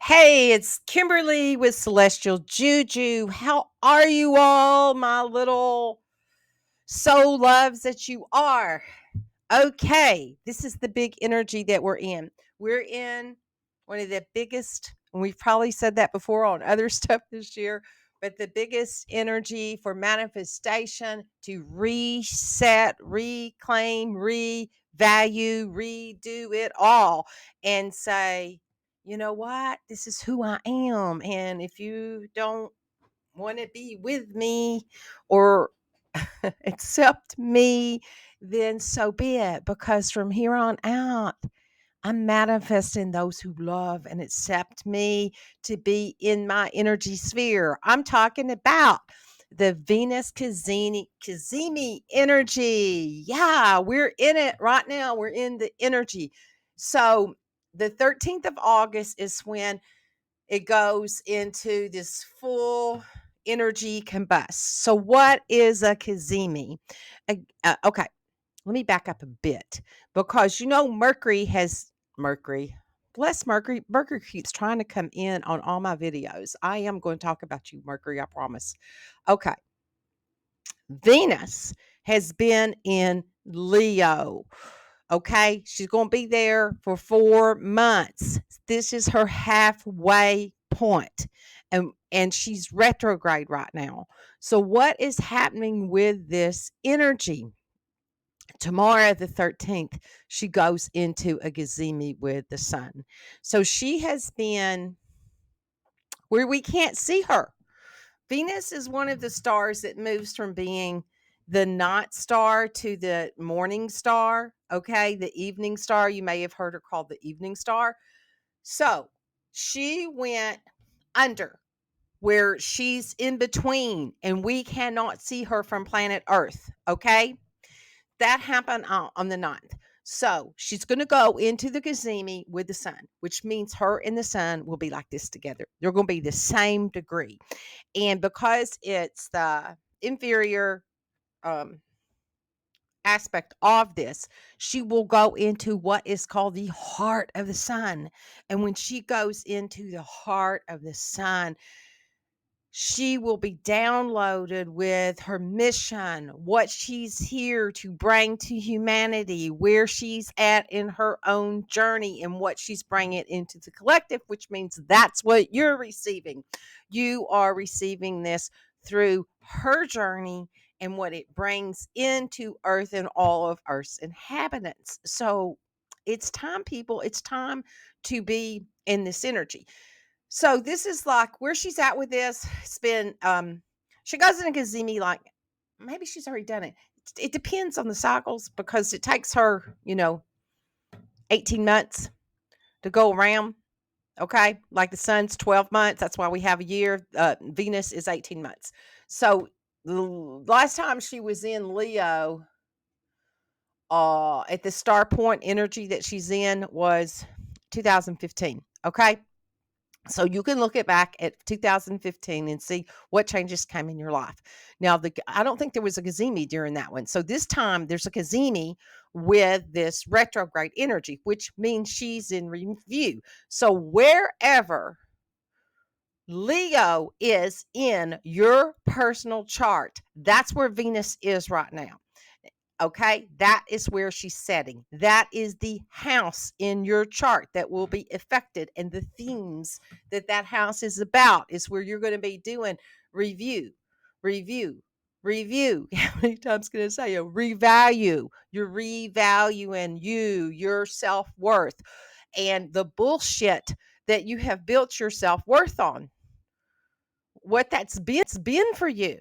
Hey, it's Kimberly with Celestial Juju. How are you all, my little soul loves that you are? Okay, this is the big energy that we're in. We're in one of the biggest, and we've probably said that before on other stuff this year, but the biggest energy for manifestation to reset, reclaim, revalue, redo it all, and say, you know what? This is who I am. And if you don't want to be with me or accept me, then so be it. Because from here on out, I'm manifesting those who love and accept me to be in my energy sphere. I'm talking about the Venus Cazimi energy. Yeah, we're in it right now. We're in the energy. So the 13th of August is when it goes into this full energy combust. So, what is a Cazimi? Okay, let me back up a bit because Mercury. Bless Mercury. Mercury keeps trying to come in on all my videos. I am going to talk about you, Mercury, I promise. Okay. Venus has been in Leo. Okay. She's going to be there for 4 months. This is her halfway point. And she's retrograde right now. So, what is happening with this energy? Tomorrow, the 13th, she goes into a Gazimi with the sun. So, she has been where we can't see her. Venus is one of the stars that moves from being the night star to the morning star. Okay. The evening star. You may have heard her called the evening star. So she went under where she's in between and we cannot see her from planet Earth. Okay. That happened on the 9th. So she's going to go into the Gazimi with the sun, which means her and the sun will be like this together. They're going to be the same degree. And because it's the inferior um, aspect of this, she will go into what is called the heart of the sun. And when she goes into the heart of the sun, she will be downloaded with her mission, what she's here to bring to humanity, where she's at in her own journey, and what she's bringing into the collective, which means that's what you're receiving. You are receiving this through her journey and what it brings into Earth and all of Earth's inhabitants. So it's time, people, it's time to be in this energy. So this is like where she's at with this. It's been she goes in a Gazimi like maybe she's already done it. It depends on the cycles because it takes her, 18 months to go around. Okay. Like the sun's 12 months. That's why we have a year. Venus is 18 months. So the last time she was in Leo, at the star point energy that she's in was 2015. Okay. So you can look it back at 2015 and see what changes came in your life. Now, I don't think there was a Gazimi during that one. So this time there's a Gazimi with this retrograde energy, which means she's in review. So wherever Leo is in your personal chart, that's where Venus is right now. Okay, that is where she's setting. That is the house in your chart that will be affected, and the themes that house is about is where you're going to be doing review, review, review. How many times can I say a revalue? You're revaluing your self worth, and the bullshit that you have built your self worth on. What that's been for you,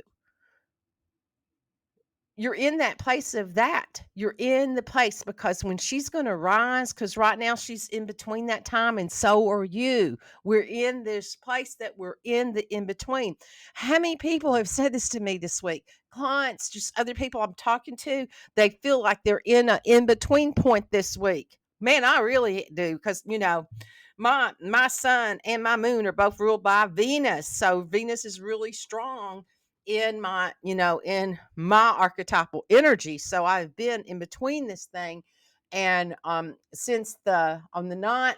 you're in that place of that. You're in the place because when she's going to rise, because right now she's in between that time, and so are you. We're in this place that we're in the in between. How many people have said this to me this week? Clients, just other people I'm talking to, they feel like they're in an in between point this week. Man, I really do because, my sun and my moon are both ruled by Venus. So Venus is really strong in my archetypal energy. So I've been in between this thing. And since the on the 9th,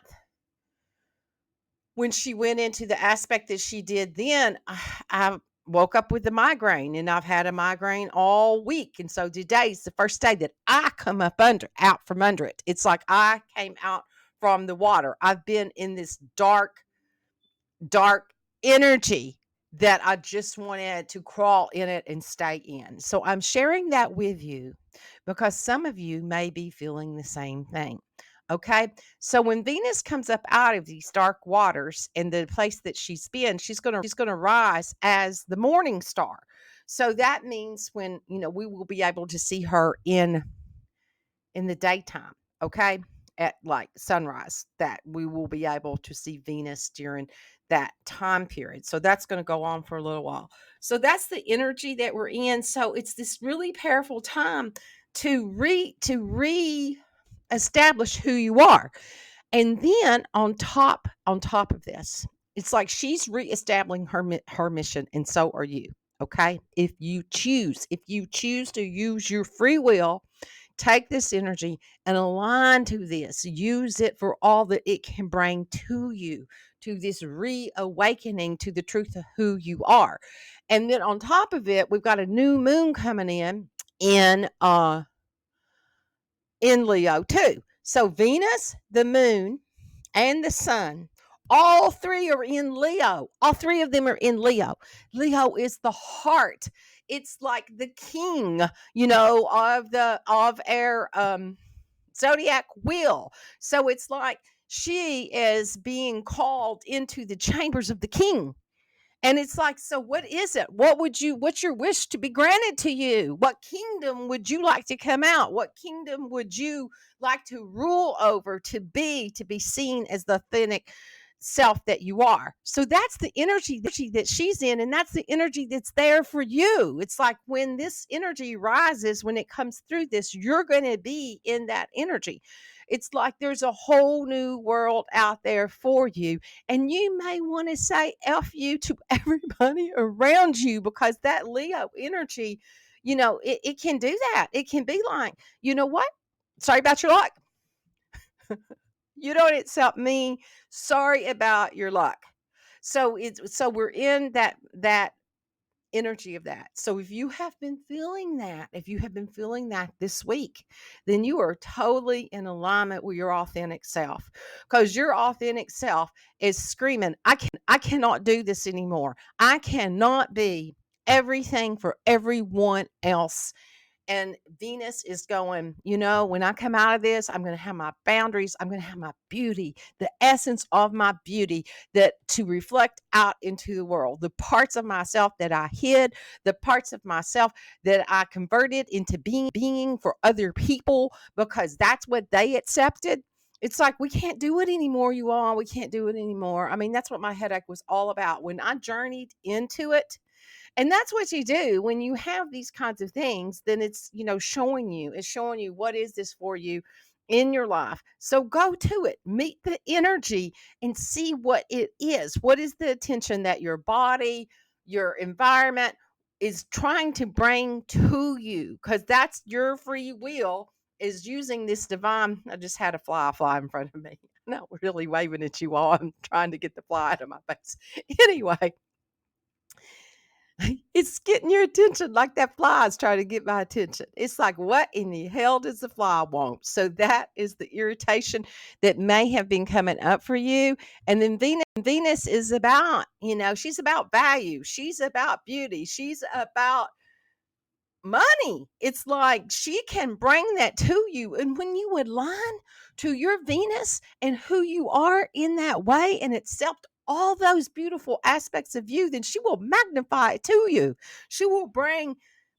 when she went into the aspect that she did then, I woke up with a migraine, and I've had a migraine all week. And so today's the first day that I come out from under it. It's like I came out from the water. I've been in this dark energy that I just wanted to crawl in it and stay in. So I'm sharing that with you because some of you may be feeling the same thing. Okay. So when Venus comes up out of these dark waters and the place that she's been, she's gonna rise as the morning star. So that means when, we will be able to see her in the daytime, okay? At like sunrise, that we will be able to see Venus during that time period. So that's going to go on for a little while. So that's the energy that we're in. So it's this really powerful time to re establish who you are. And then on top of this, it's like she's reestablishing her mission, and so are you. Okay? If you choose to use your free will, take this energy and align to this. Use it for all that it can bring to you, to this reawakening to the truth of who you are. And then on top of it, we've got a new moon coming in uh in Leo too. So Venus, the moon, and the sun, all three are in Leo. All three of them are in Leo. Leo is the heart. It's like the king, of our zodiac wheel. So it's like she is being called into the chambers of the king. And it's like, so what is it? What's your wish to be granted to you? What kingdom would you like to come out? What kingdom would you like to rule over, to be seen as the authentic self that you are? So that's the energy that she's in, and that's the energy that's there for you. It's like when this energy rises, when it comes through this, you're going to be in that energy. It's like there's a whole new world out there for you. And you may want to say F you to everybody around you, because that Leo energy, it can do that. It can be like, you know what? Sorry about your luck. You don't accept me. Sorry about your luck. So we're in that energy of that. So if you have been feeling that this week, then you are totally in alignment with your authentic self, because your authentic self is screaming, I cannot do this anymore. I cannot be everything for everyone else. And Venus is going, when I come out of this, I'm going to have my boundaries. I'm going to have my beauty, the essence of my beauty, that to reflect out into the world. The parts of myself that I hid, the parts of myself that I converted into being for other people because that's what they accepted. It's like, we can't do it anymore, you all. We can't do it anymore. I mean, that's what my headache was all about when I journeyed into it. And that's what you do when you have these kinds of things. Then it's showing you what is this for you in your life. So go to it, meet the energy, and see what it is. What is the attention that your body, your environment is trying to bring to you? Because that's your free will, is using this divine. I just had a fly in front of me. I'm not really waving at you all. I'm trying to get the fly out of my face. Anyway, it's getting your attention like that fly is trying to get my attention. It's like, what in the hell does the fly want? So that is the irritation that may have been coming up for you. And then Venus is about, she's about value. She's about beauty. She's about money. It's like she can bring that to you. And when you align to your Venus and who you are in that way and accept all those beautiful aspects of you, then she will magnify it to you. She will bring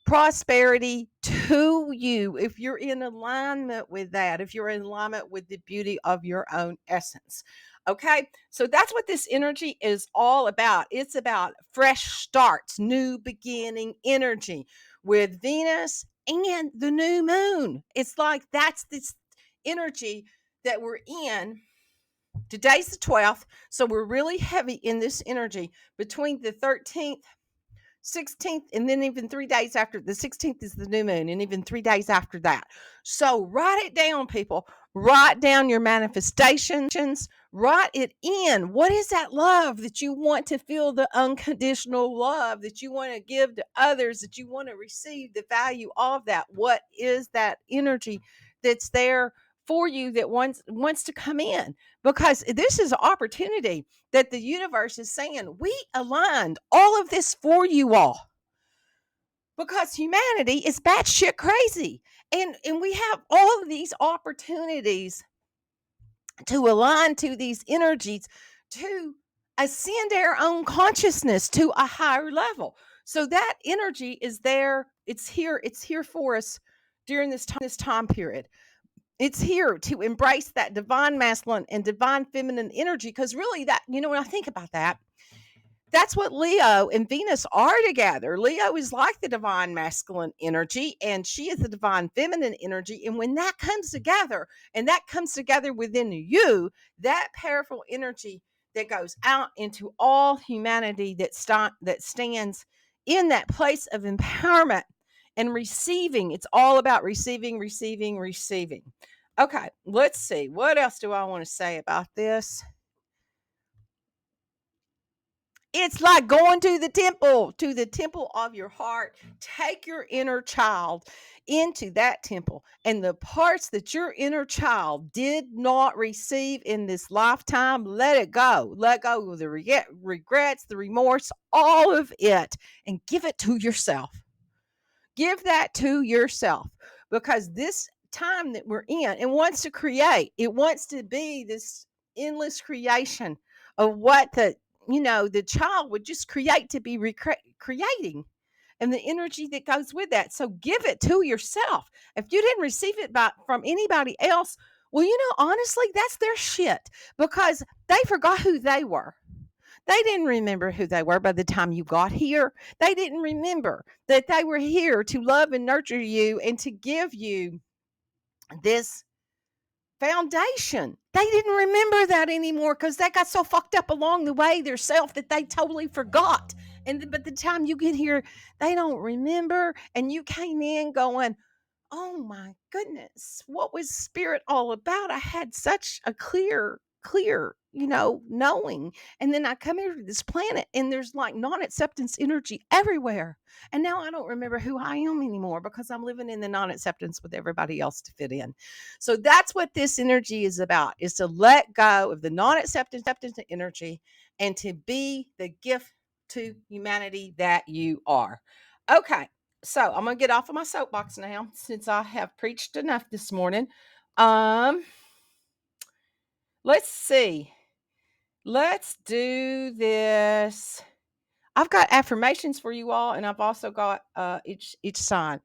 prosperity to you if you're in alignment with that, if you're in alignment with the beauty of your own essence. Okay, so that's what this energy is all about. It's about fresh starts, new beginning energy with Venus and the new moon. It's like that's this energy that we're in. Today's the 12th, so we're really heavy in this energy between the 13th, 16th, and then even 3 days after the 16th is the new moon, and even 3 days after that. So write it down, people. Write down your manifestations, Write it in. What is that love that you want to feel, the unconditional love that you want to give to others, that you want to receive the value of that? What is that energy that's there for you that wants to come in? Because this is an opportunity that the universe is saying, we aligned all of this for you all. Because humanity is batshit crazy. And we have all of these opportunities to align to these energies, to ascend our own consciousness to a higher level. So that energy is there. It's here for us during this time period. It's here to embrace that divine masculine and divine feminine energy. Because really, that, when I think about that, that's what Leo and Venus are together. Leo is like the divine masculine energy, and she is the divine feminine energy. And when that comes together, and that comes together within you, that powerful energy that goes out into all humanity, that stands in that place of empowerment and receiving. It's all about receiving, receiving, receiving. Okay, let's see. What else do I want to say about this? It's like going to the temple of your heart. Take your inner child into that temple, and the parts that your inner child did not receive in this lifetime, let it go. Let go of the regrets, the remorse, all of it, and give it to yourself. Give that to yourself, because this time that we're in, it wants to create. It wants to be this endless creation of what the child would just create to be creating, and the energy that goes with that. So give it to yourself. If you didn't receive it from anybody else, well, honestly, that's their shit, because they forgot who they were. They didn't remember who they were by the time you got here. They didn't remember that they were here to love and nurture you and to give you this foundation. They didn't remember that anymore because they got so fucked up along the way themselves that they totally forgot. And by the time you get here, they don't remember. And you came in going, oh my goodness, what was spirit all about? I had such a clear, knowing. And then I come here to this planet, and there's like non-acceptance energy everywhere. And now I don't remember who I am anymore because I'm living in the non-acceptance with everybody else to fit in. So that's what this energy is about, is to let go of the non-acceptance energy and to be the gift to humanity that you are. Okay. So I'm gonna get off of my soapbox now, since I have preached enough this morning. Let's see. Let's do this. I've got affirmations for you all, and I've also got each sign.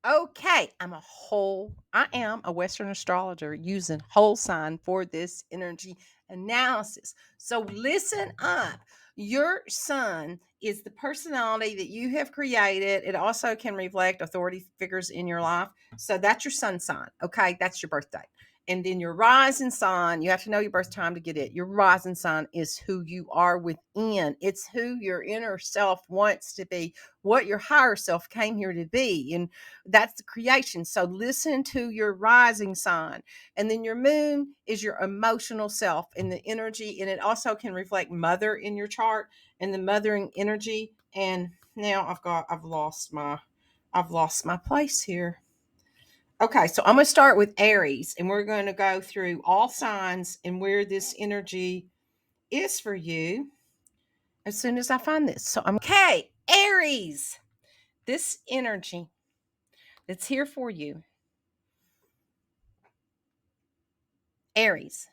Okay, I am a Western astrologer using whole sign for this energy analysis. So listen up. Your sun is the personality that you have created. It also can reflect authority figures in your life. So that's your sun sign. Okay, that's your birthday. And then your rising sign, you have to know your birth time to get it. Your rising sign is who you are within. It's who your inner self wants to be, what your higher self came here to be. And that's the creation. So listen to your rising sign. And then your moon is your emotional self and the energy. And it also can reflect mother in your chart and the mothering energy. And now I've lost my place here. Okay, so I'm going to start with Aries, and we're going to go through all signs and where this energy is for you as soon as I find this. So okay, Aries, this energy that's here for you. Aries,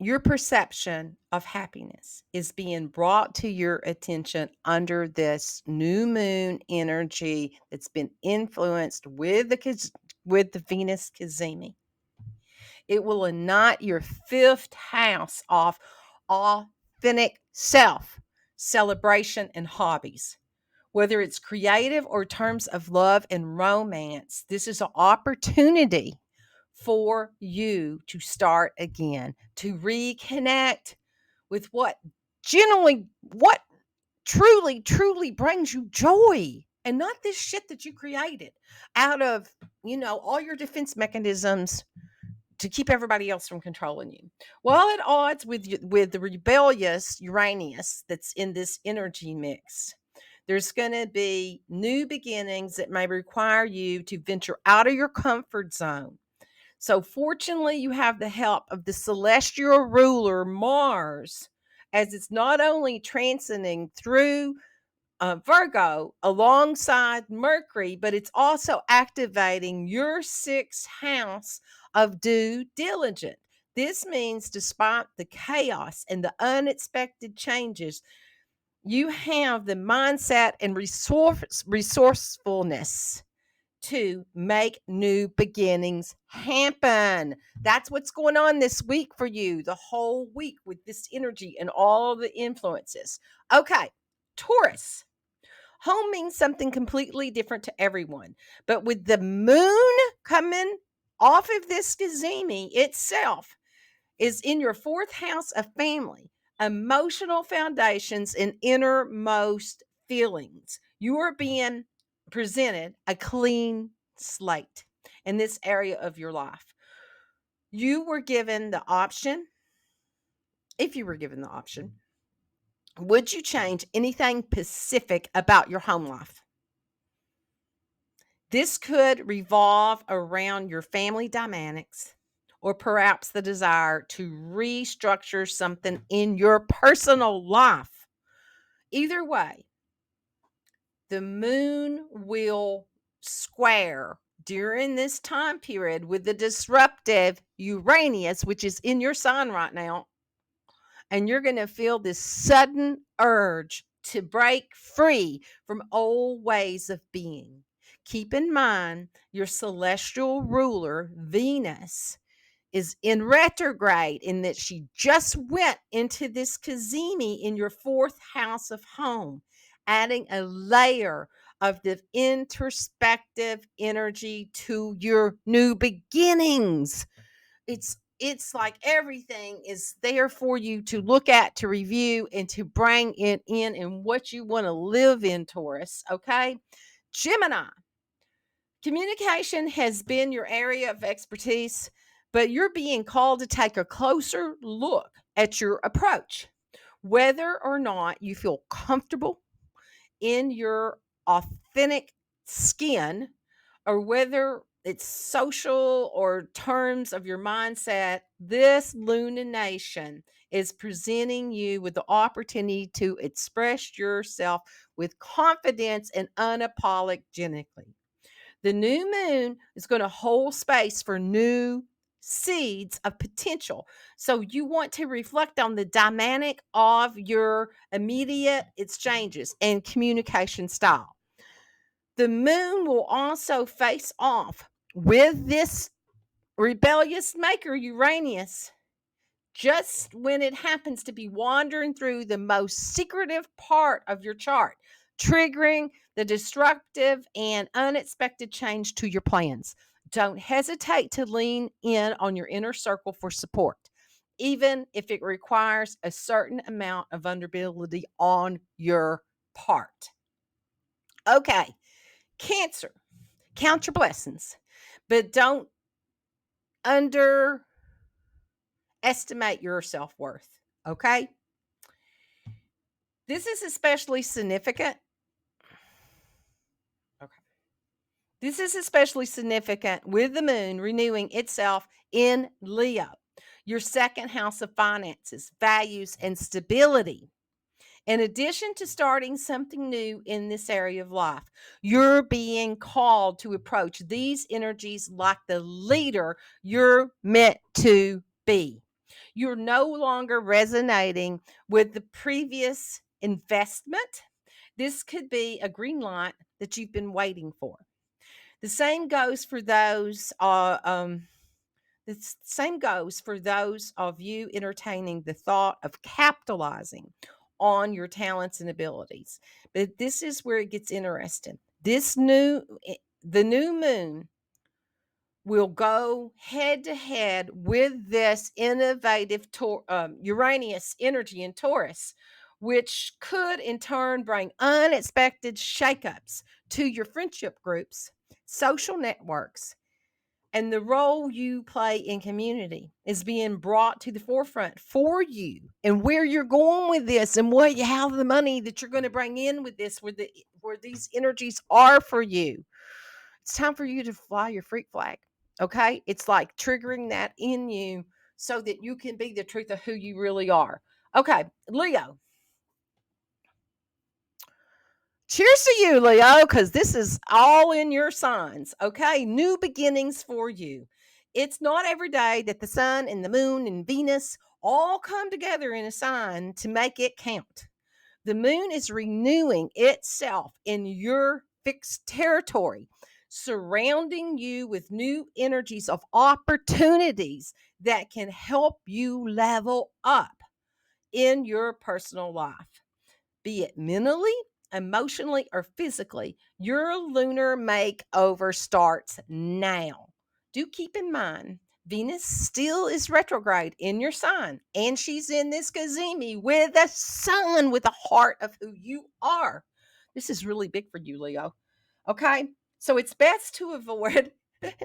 your perception of happiness is being brought to your attention under this new moon energy that's been influenced with the Venus Cazimi. It will ignite your fifth house of authentic self, celebration, and hobbies. Whether it's creative or terms of love and romance, this is an opportunity for you to start again, to reconnect with what truly brings you joy, and not this shit that you created out of, all your defense mechanisms to keep everybody else from controlling you. Well, at odds with the rebellious Uranus that's in this energy mix, there's going to be new beginnings that may require you to venture out of your comfort zone. So, fortunately, you have the help of the celestial ruler Mars, as it's not only transiting through Virgo alongside Mercury, but it's also activating your sixth house of due diligence. This means, despite the chaos and the unexpected changes, you have the mindset and resourcefulness to make new beginnings happen. That's what's going on this week for you, the whole week with this energy and all the influences. Okay, Taurus. Home means something completely different to everyone. But with the moon coming off of this Cazimi itself, is in your fourth house of family, emotional foundations, and innermost feelings. You are being presented a clean slate in this area of your life. You were given the option, if you were given the option, would you change anything specific about your home life? This could revolve around your family dynamics or perhaps the desire to restructure something in your personal life. Either way, the moon will square during this time period with the disruptive Uranus, which is in your sign right now. And you're going to feel this sudden urge to break free from old ways of being. Keep in mind, your celestial ruler, Venus, is in retrograde in that she just went into this Cazimi in your fourth house of home, adding a layer of the introspective energy to your new beginnings. It's like everything is there for you to look at, to review, and to bring it in and what you want to live in, Taurus. Okay. Gemini. Communication has been your area of expertise, but you're being called to take a closer look at your approach. Whether or not you feel comfortable in your authentic skin, or whether it's social or terms of your mindset, this lunation is presenting you with the opportunity to express yourself with confidence and unapologetically. The new moon is going to hold space for new seeds of potential. So you want to reflect on the dynamic of your immediate exchanges and communication style. The moon will also face off with this rebellious maker, Uranus, just when it happens to be wandering through the most secretive part of your chart, triggering the disruptive and unexpected change to your plans. Don't hesitate to lean in on your inner circle for support, even if it requires a certain amount of vulnerability on your part. Okay, Cancer, count your blessings, but don't underestimate your self-worth. Okay? This is especially significant. Okay. This is especially significant with the moon renewing itself in Leo, your second house of finances, values, and stability. In addition to starting something new in this area of life, you're being called to approach these energies like the leader you're meant to be. You're no longer resonating with the previous investment. This could be a green light that you've been waiting for. The same goes for those the same goes for those of you entertaining the thought of capitalizing on your talents and abilities. But this is where it gets interesting. The new moon will go head to head with this innovative Uranus energy in Taurus, which could in turn bring unexpected shakeups to your friendship groups, social networks, And the role you play in community is being brought to the forefront for you, and where you're going with this, and what how the money that you're going to bring in with this, where these energies are for you. It's time for you to fly your freak flag. Okay? It's like triggering that in you so that you can be the truth of who you really are. Okay, Leo. Cheers to you, Leo, because this is all in your signs. Okay, new beginnings for you. It's not every day that the sun and the moon and Venus all come together in a sign to make it count. The moon is renewing itself in your fixed territory, surrounding you with new energies of opportunities that can help you level up in your personal life, be it mentally, emotionally, or physically. Your lunar makeover starts now. Do keep in mind, Venus still is retrograde in your sign, and she's in this Cazimi with a sun with the heart of who you are. This is really big for you, Leo. Okay? So it's best to avoid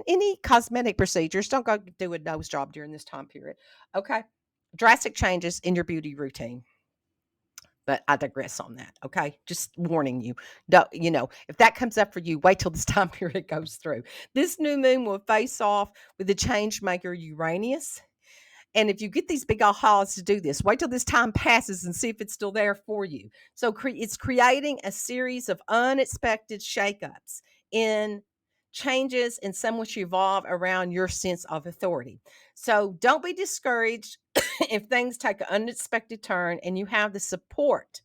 any cosmetic procedures. Don't go do a nose job during this time period. Okay? Drastic changes in your beauty routine. But I digress on that. Okay. Just warning you. If that comes up for you, wait till this time period goes through. This new moon will face off with the change maker Uranus. And if you get these big ahas to do this, wait till this time passes and see if it's still there for you. So it's creating a series of unexpected shakeups in changes and some which evolve around your sense of authority. So don't be discouraged if things take an unexpected turn and you have the support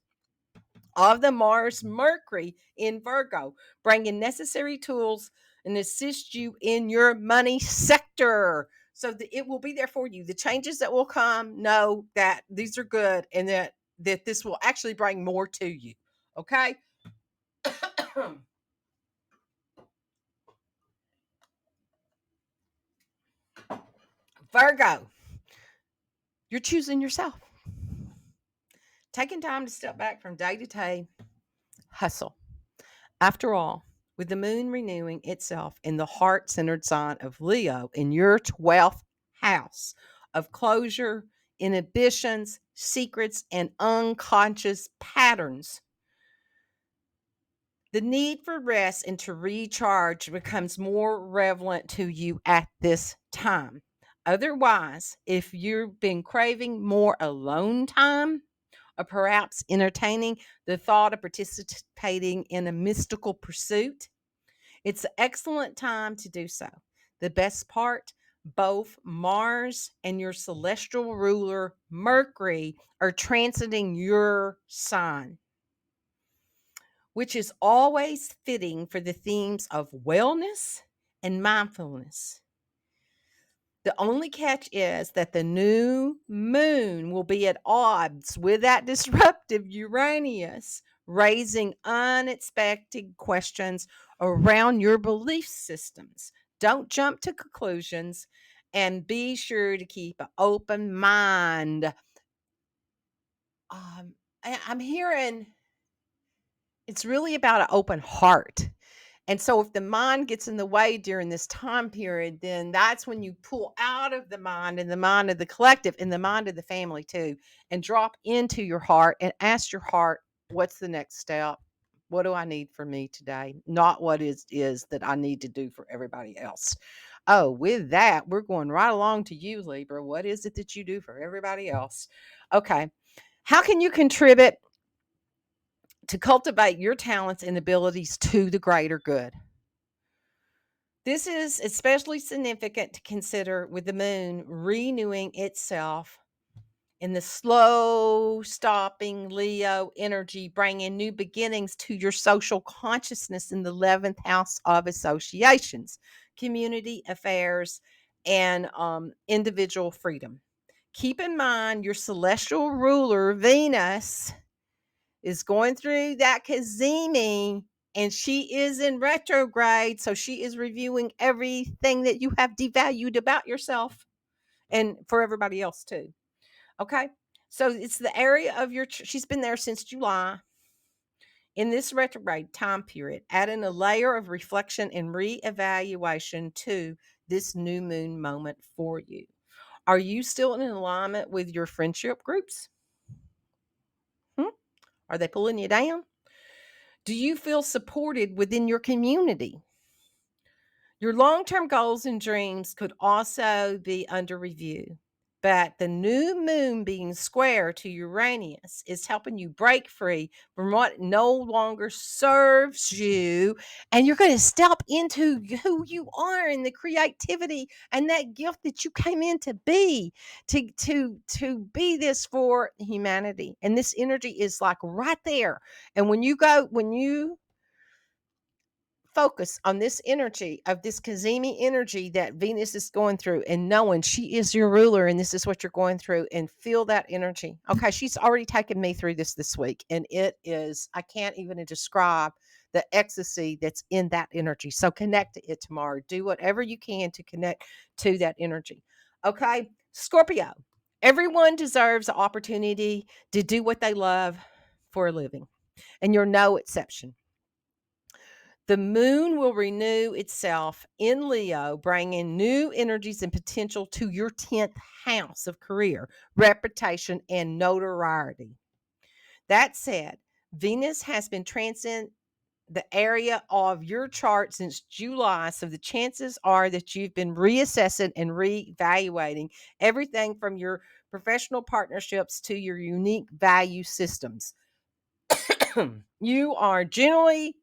of the Mars Mercury in Virgo, bringing necessary tools and assist you in your money sector. So that it will be there for you. The changes that will come, know that these are good, and that this will actually bring more to you. Okay. Virgo, you're choosing yourself. Taking time to step back from day to day hustle. After all, with the moon renewing itself in the heart centered sign of Leo in your 12th house of closure, inhibitions, secrets, and unconscious patterns, the need for rest and to recharge becomes more relevant to you at this time. Otherwise, if you've been craving more alone time, or perhaps entertaining the thought of participating in a mystical pursuit, it's an excellent time to do so. The best part, both Mars and your celestial ruler, Mercury, are transiting your sign, which is always fitting for the themes of wellness and mindfulness. The only catch is that the new moon will be at odds with that disruptive Uranus, raising unexpected questions around your belief systems. Don't jump to conclusions and be sure to keep an open mind. I'm hearing it's really about an open heart. And so if the mind gets in the way during this time period, then that's when you pull out of the mind and the mind of the collective and the mind of the family too, and drop into your heart and ask your heart, what's the next step? What do I need for me today? Not what is that I need to do for everybody else. Oh, with that, we're going right along to you, Libra. What is it that you do for everybody else? Okay. How can you contribute to cultivate your talents and abilities to the greater good? This is especially significant to consider with the moon renewing itself in the slow stopping Leo energy, bringing new beginnings to your social consciousness in the 11th house of associations, community affairs, and individual freedom. Keep in mind your celestial ruler, Venus, is going through that Cazimi, and she is in retrograde. So she is reviewing everything that you have devalued about yourself and for everybody else too. Okay. So it's the area of she's been there since July in this retrograde time period, adding a layer of reflection and reevaluation to this new moon moment for you. Are you still in alignment with your friendship groups? Hmm? Are they pulling you down? Do you feel supported within your community? Your long term goals and dreams could also be under review. But the new moon being square to Uranus is helping you break free from what no longer serves you. And you're going to step into who you are and the creativity and that gift that you came in to be, to be this for humanity. And this energy is like right there. And when you focus on this energy of this Cazimi energy that Venus is going through and knowing she is your ruler and this is what you're going through and feel that energy. Okay, she's already taken me through this week and it is, I can't even describe the ecstasy that's in that energy. So connect to it tomorrow. Do whatever you can to connect to that energy. Okay, Scorpio. Everyone deserves the opportunity to do what they love for a living, and you're no exception. The moon will renew itself in Leo, bringing new energies and potential to your 10th house of career, reputation, and notoriety. That said, Venus has been transiting the area of your chart since July, so the chances are that you've been reassessing and reevaluating everything from your professional partnerships to your unique value systems. You are generally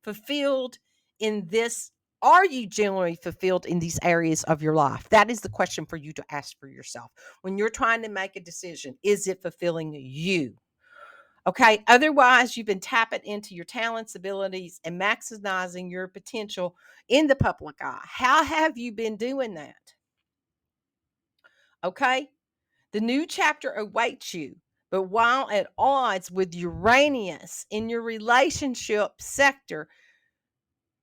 fulfilled in this. Are you generally fulfilled in these areas of your life? That is the question for you to ask for yourself when you're trying to make a decision. Is it fulfilling you? Okay, otherwise you've been tapping into your talents, abilities, and maximizing your potential in the public eye. How have you been doing that? Okay, the new chapter awaits you, but while at odds with Uranus in your relationship sector,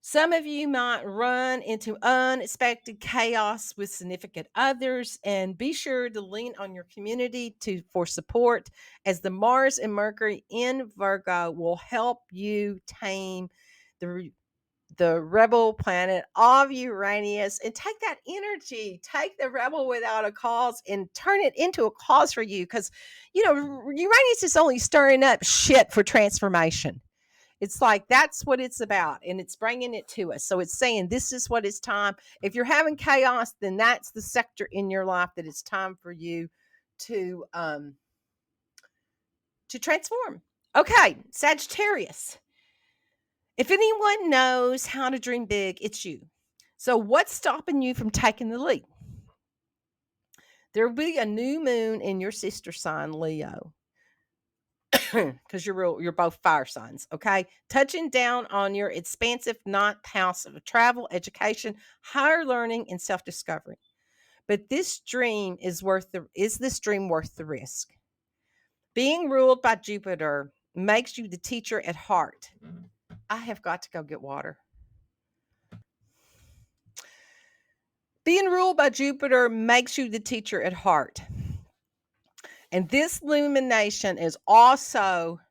some of you might run into unexpected chaos with significant others, and be sure to lean on your community for support, as the Mars and Mercury in Virgo will help you tame the the rebel planet of Uranus and take that energy, take the rebel without a cause and turn it into a cause for you, because Uranus is only stirring up shit for transformation. It's like that's what it's about, and it's bringing it to us. So it's saying this is what it's time. If you're having chaos, then that's the sector in your life that it's time for you to transform. Okay, Sagittarius. If anyone knows how to dream big, it's you. So what's stopping you from taking the leap? There will be a new moon in your sister sign, Leo, because you're both fire signs, okay? Touching down on your expansive ninth house of travel, education, higher learning, and self-discovery. But is this dream worth the risk? Being ruled by Jupiter makes you the teacher at heart. I have got to go get water. Being ruled by Jupiter makes you the teacher at heart. And this illumination is also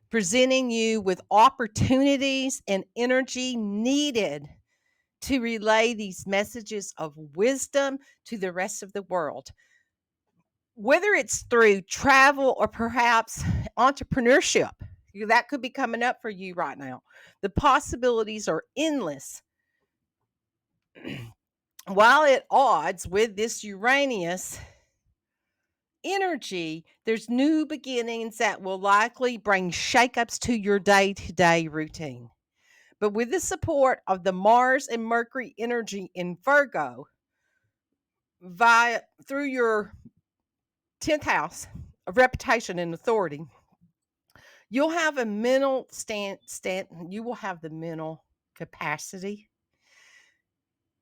presenting you with opportunities and energy needed to relay these messages of wisdom to the rest of the world. Whether it's through travel or perhaps entrepreneurship, that could be coming up for you right now. The possibilities are endless. While at odds with this Uranus energy, there's new beginnings that will likely bring shakeups to your day-to-day routine. But with the support of the Mars and Mercury energy in Virgo, through your 10th house of reputation and authority, you'll have a mental you will have the mental capacity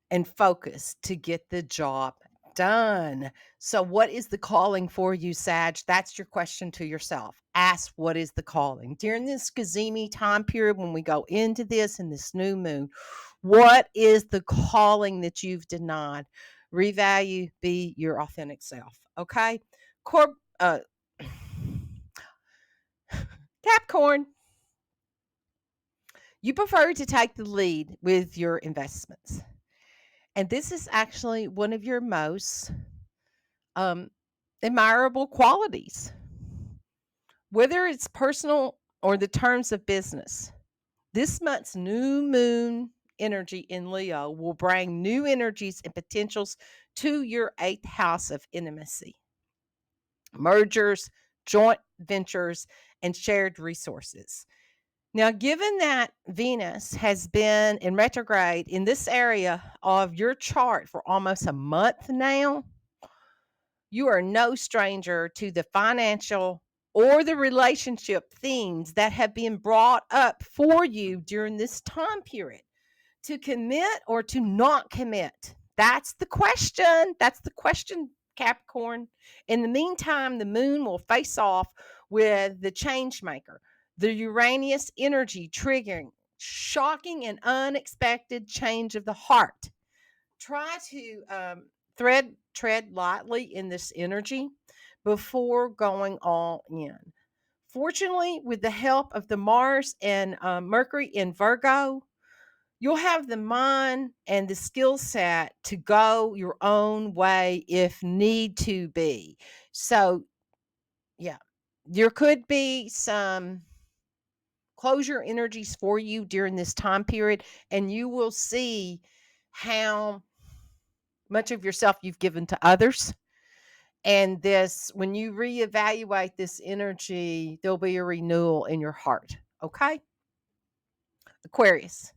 and focus to get the job done. So, what is the calling for you, Sag? That's your question to yourself. Ask, what is the calling? During this Cazimi time period, when we go into this and this new moon, what is the calling that you've denied? Revalue, be your authentic self. Okay? Capricorn, you prefer to take the lead with your investments. And this is actually one of your most um, admirable qualities, whether it's personal or the terms of business. This month's new moon energy in Leo will bring new energies and potentials to your eighth house of intimacy, mergers, joint ventures, and shared resources. Now, given that Venus has been in retrograde in this area of your chart for almost a month now, you are no stranger to the financial or the relationship themes that have been brought up for you during this time period. To commit or to not commit? That's the question. That's the question, Capricorn. In the meantime, the moon will face off with the change maker, the Uranus energy triggering shocking and unexpected change of the heart. Try to tread lightly in this energy before going all in. Fortunately, with the help of the Mars and Mercury in Virgo, you'll have the mind and the skill set to go your own way if need to be. So, yeah, there could be some closure energies for you during this time period, and you will see how much of yourself you've given to others. And this, when you reevaluate this energy, there'll be a renewal in your heart. Okay. Aquarius,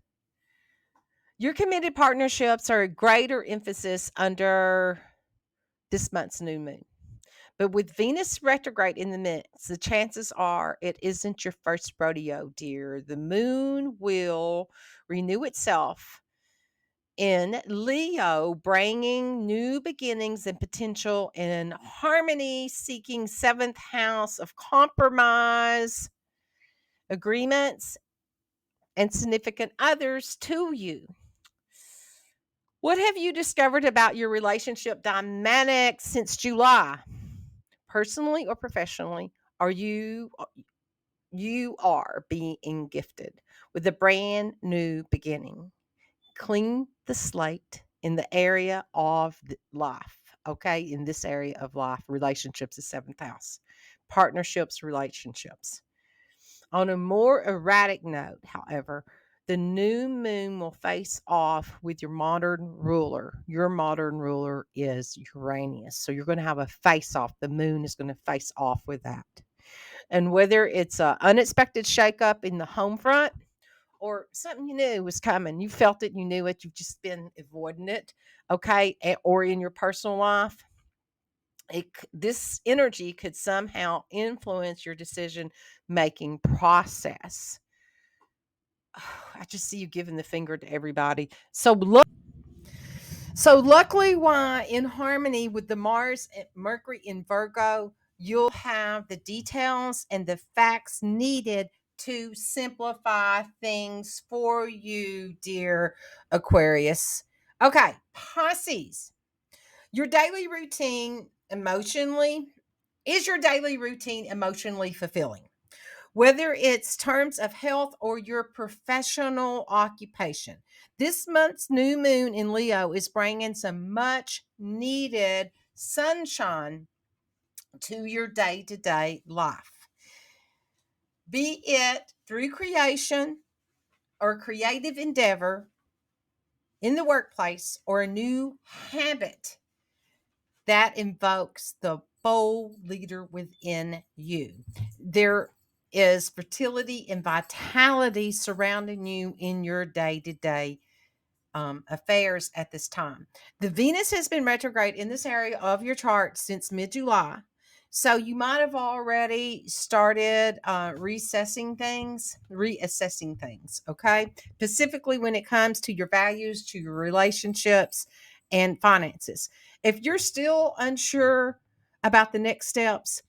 your committed partnerships are a greater emphasis under this month's new moon. But with Venus retrograde in the mix, the chances are it isn't your first rodeo, dear. The moon will renew itself in Leo, bringing new beginnings and potential in harmony, seeking seventh house of compromise, agreements, and significant others to you. What have you discovered about your relationship dynamics since July? Personally or professionally, are you are being gifted with a brand new beginning. Clean the slate in the area of life, okay? In this area of life, relationships is seventh house. Partnerships, relationships. On a more erratic note, however, the new moon will face off with your modern ruler. Your modern ruler is Uranus. So you're going to have a face off. The moon is going to face off with that. And whether it's an unexpected shakeup in the home front or something you knew was coming, you felt it, you knew it, you've just been avoiding it, okay, or in your personal life, this energy could somehow influence your decision making process. I just see you giving the finger to everybody. So luckily, why in harmony with the Mars and Mercury in Virgo, you'll have the details and the facts needed to simplify things for you, dear Aquarius. Okay, Pisces, your daily routine emotionally is your daily routine emotionally fulfilling? Whether it's terms of health or your professional occupation. This month's new moon in Leo is bringing some much needed sunshine to your day to day life. Be it through creation or creative endeavor in the workplace or a new habit that invokes the bold leader within you. There is fertility and vitality surrounding you in your day to day affairs at this time. The Venus has been retrograde in this area of your chart since mid July. So you might have already started reassessing things, okay? Specifically when it comes to your values, to your relationships, and finances. If you're still unsure about the next steps,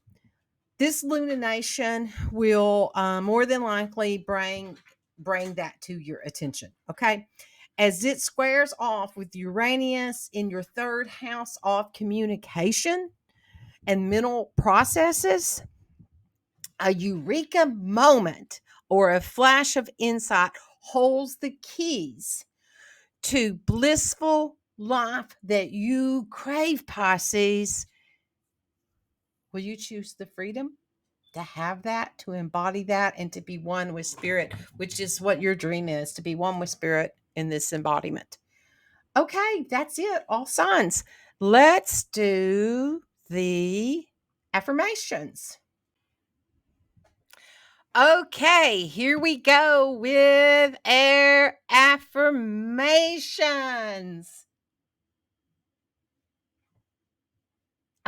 this lunation will more than likely bring that to your attention, okay? As it squares off with Uranus in your third house of communication and mental processes, a eureka moment or a flash of insight holds the keys to blissful life that you crave, Pisces, will you choose the freedom to have that, to embody that, and to be one with spirit, which is what your dream is, to be one with spirit in this embodiment? Okay, that's it. All signs. Let's do the affirmations. Okay, here we go with our affirmations.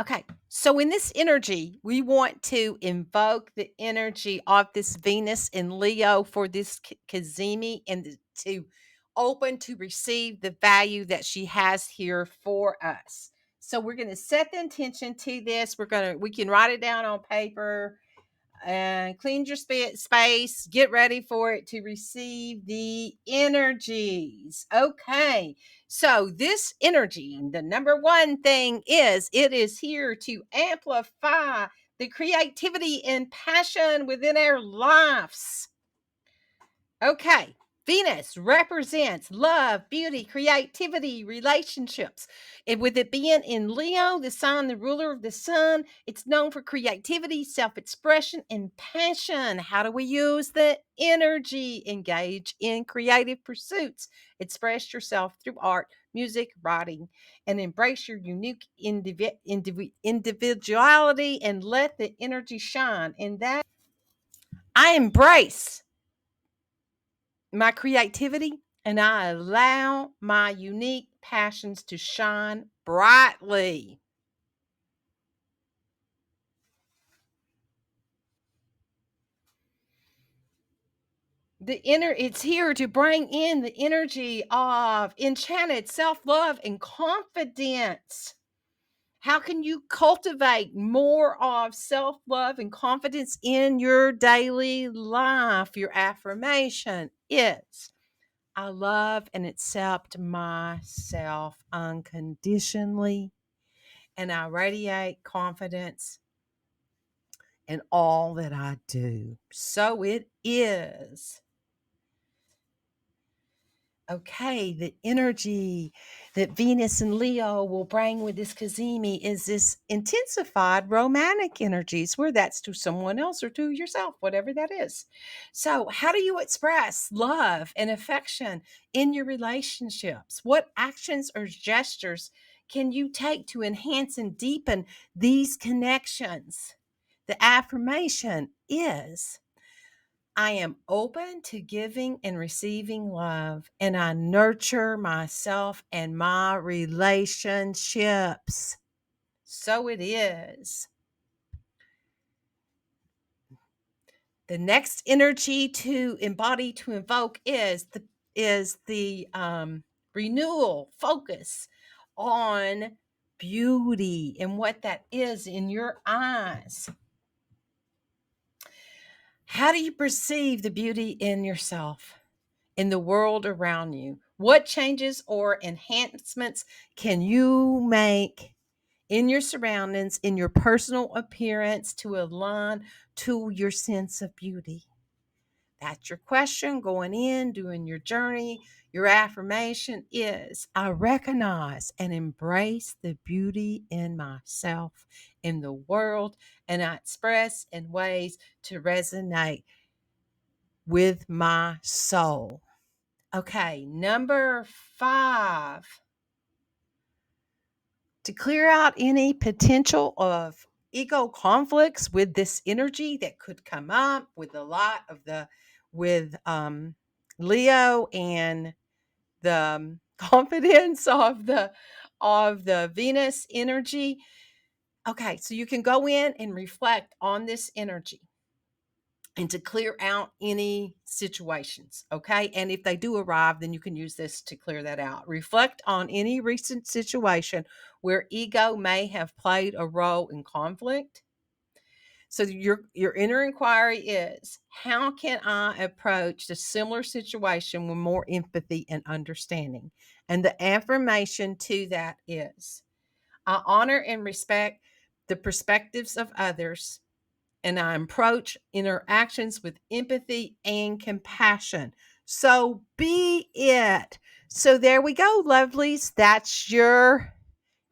Okay, so in this energy, we want to invoke the energy of this Venus in Leo for this Cazimi and to open to receive the value that she has here for us. So we're going to set the intention to this. We can write it down on paper and clean your space. Get ready for it to receive the energies. Okay. So, this energy, the number one thing is it is here to amplify the creativity and passion within our lives. Okay. Venus represents love, beauty, creativity, relationships. And with it being in Leo, the sign, the ruler of the sun, it's known for creativity, self expression, and passion. How do we use the energy? Engage in creative pursuits. Express yourself through art, music, writing, and embrace your unique individuality and let the energy shine. And that I embrace my creativity and I allow my unique passions to shine brightly. It's here to bring in the energy of enchanted self-love and confidence. How can you cultivate more of self-love and confidence in your daily life? Your affirmation is I love and accept myself unconditionally, and I radiate confidence in all that I do. So it is. Okay, the energy that Venus and Leo will bring with this Cazimi is this intensified romantic energies, where that's to someone else or to yourself, whatever that is. So, how do you express love and affection in your relationships? What actions or gestures can you take to enhance and deepen these connections? The affirmation is I am open to giving and receiving love, and I nurture myself and my relationships. So it is. The next energy to embody, to invoke is the renewal focus on beauty and what that is in your eyes. How do you perceive the beauty in yourself, in the world around you? What changes or enhancements can you make in your surroundings, in your personal appearance to align to your sense of beauty? That's your question going in, doing your journey. Your affirmation is I recognize and embrace the beauty in myself, in the world, and I express in ways to resonate with my soul. Okay, number 5. To clear out any potential of ego conflicts with this energy that could come up with a lot of the with Leo and the confidence of the Venus energy. Okay, so you can go in and reflect on this energy and to clear out any situations. Okay. And if they do arrive, then you can use this to clear that out. Reflect on any recent situation where ego may have played a role in conflict. So your inner inquiry is how can I approach the similar situation with more empathy and understanding? And the affirmation to that is I honor and respect the perspectives of others, and I approach interactions with empathy and compassion. So be it. So there we go, lovelies. That's your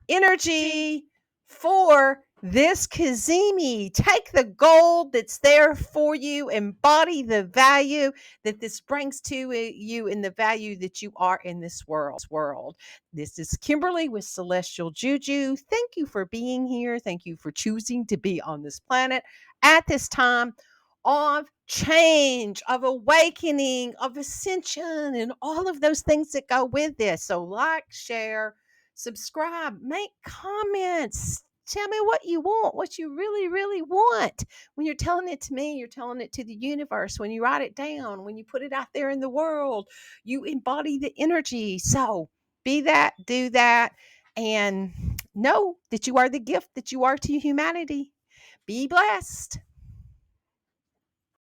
energy for this Cazimi. Take the gold that's there for you, embody the value that this brings to you and the value that you are in this world. This is Kimberly with Celestial Juju. Thank you for being here. Thank you for choosing to be on this planet at this time of change, of awakening, of ascension, and all of those things that go with this. So, like, share, subscribe, make comments. Tell me what you want, what you really, really want. When you're telling it to me, you're telling it to the universe. When you write it down, when you put it out there in the world, you embody the energy. So be that, do that, and know that you are the gift that you are to humanity. Be blessed.